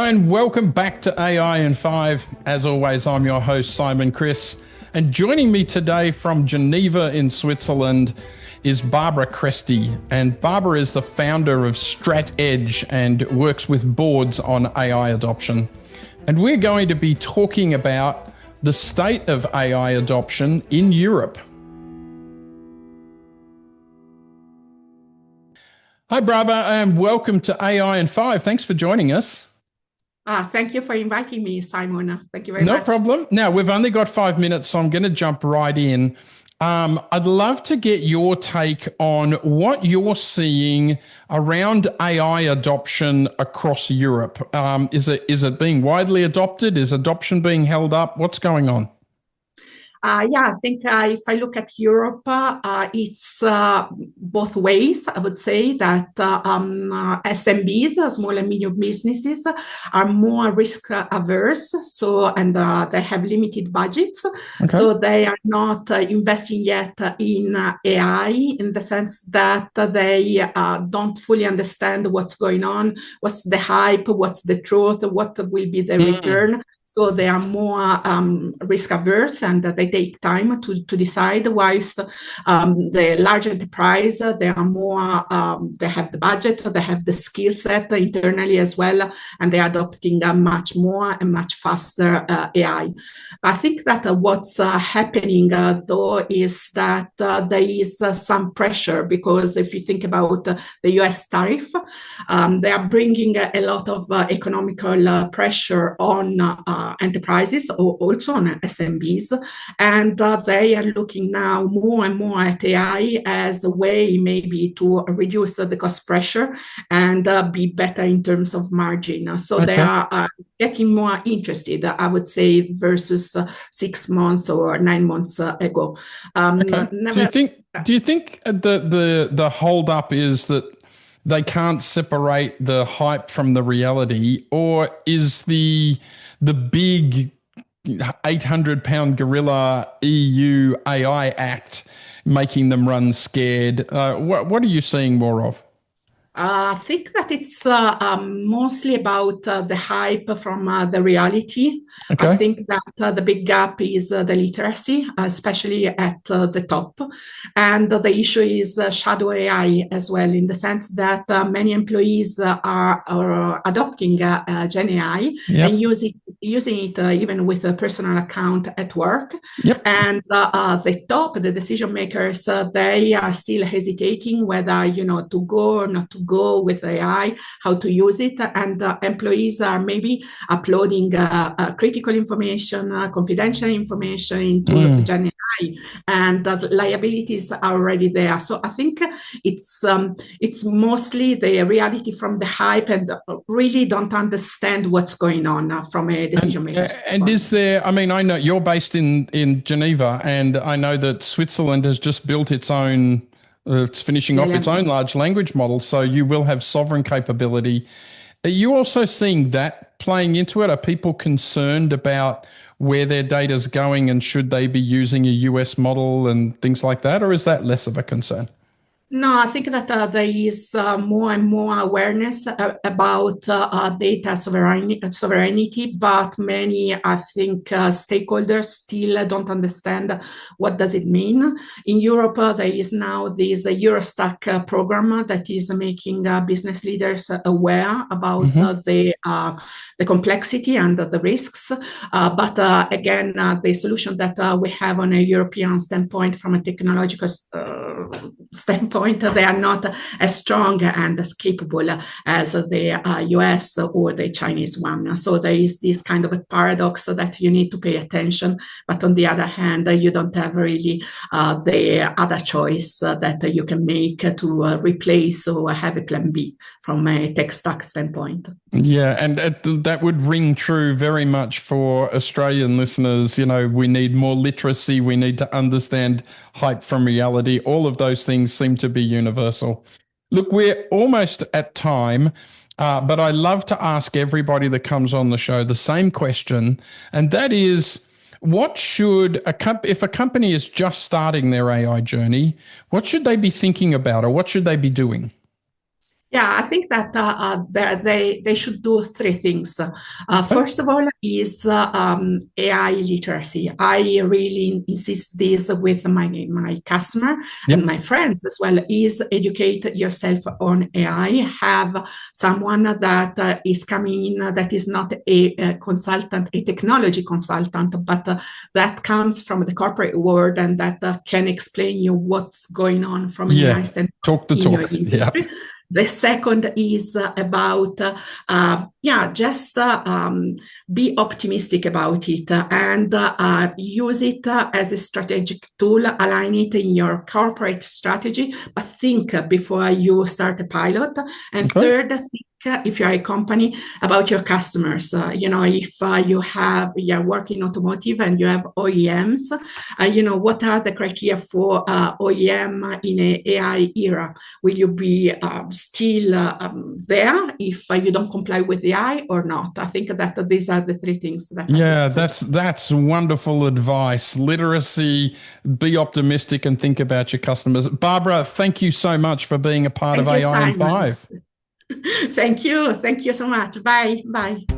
and welcome back to AI in 5. As always, I'm your host, Simon Chris, and joining me today from Geneva in Switzerland is Barbara Cresti. And Barbara is the founder of StratEdge and works with boards on AI adoption. And we're going to be talking about the state of AI adoption in Europe. Hi, Barbara, and welcome to AI in 5. Thanks for joining us. Thank you for inviting me, Simon. Thank you very much. No problem. Now, we've only got 5 minutes, so I'm going to jump right in. I'd love to get your take on what you're seeing around AI adoption across Europe. Is it being widely adopted? Is adoption being held up? What's going on? I think if I look at Europe, it's both ways. I would say that SMBs, small and medium businesses, are more risk averse. And they have limited budgets. Okay. So they are not investing yet in AI in the sense that they don't fully understand what's going on, what's the hype, what's the truth, what will be the return. So they are more risk averse and they take time to decide. Whilst the large enterprise, they are more, they have the budget, they have the skill set internally as well, and they are adopting much more and much faster AI. I think that what's happening though is that there is some pressure, because if you think about the US tariff, they are bringing a lot of economical pressure on enterprises, or also on SMBs, and they are looking now more and more at AI as a way maybe to reduce the cost pressure and be better in terms of margin. So okay. They are getting more interested, I would say, versus 6 months or 9 months ago. Okay. Do you think the hold up is that they can't separate the hype from the reality, or is the big 800-pound gorilla EU AI Act making them run scared? What are you seeing more of? I think that it's mostly about the hype from the reality. Okay. I think that the big gap is the literacy, especially at the top. And the issue is shadow AI as well, in the sense that many employees are adopting Gen AI and using it even with a personal account at work. Yep. And the top, the decision makers, they are still hesitating whether, to go or not to go with AI, how to use it, and employees are maybe uploading critical information, confidential information into Gen AI, and the liabilities are already there. So I think it's mostly the reality from the hype, and really don't understand what's going on from a decision maker. And is there? I mean, I know you're based in Geneva, and I know that Switzerland has just built its own. It's finishing off its own large language model, so you will have sovereign capability. Are you also seeing that playing into it? Are people concerned about where their data is going, and should they be using a US model and things like that, or is that less of a concern? No, I think that there is more and more awareness about data sovereignty, but many, I think, stakeholders still don't understand what does it mean. In Europe, there is now this Eurostack program that is making business leaders aware about the complexity and the risks. But again, the solution that we have on a European standpoint, from a technological standpoint, they are not as strong and as capable as the US or the Chinese one. So there is this kind of a paradox that you need to pay attention, but on the other hand, you don't have really the other choice that you can make to replace or have a plan B from a tech stack standpoint. Yeah, and that would ring true very much for Australian listeners. We need more literacy. We need to understand hype from reality. All of those things seem to be universal. Look, we're almost at time, but I love to ask everybody that comes on the show the same question, and that is, what should if a company is just starting their AI journey, what should they be thinking about, or what should they be doing? Yeah, I think that they should do three things. Okay. First of all, is AI literacy. I really insist this with my customer and Yep. my friends as well. Is educate yourself on AI. Have someone that is coming in that is not a consultant, a technology consultant, but that comes from the corporate world and that can explain you what's going on from an AI Yeah. standpoint Talk the in your talk. Yeah. industry. The second is about, just be optimistic about it and use it as a strategic tool, align it in your corporate strategy, but think before you start a pilot. And Okay. third, think if you're a company about your customers. If you're working automotive and you have OEMs, what are the criteria for OEM in an AI era? Will you be still there if you don't comply with the AI or not? I think that these are the three things that I would Yeah, suggest. that's wonderful advice. Literacy, be optimistic and think about your customers. Barbara, thank you so much for being a part of Thank you, AI in Simon. 5. Thank you. Thank you so much. Bye. Bye.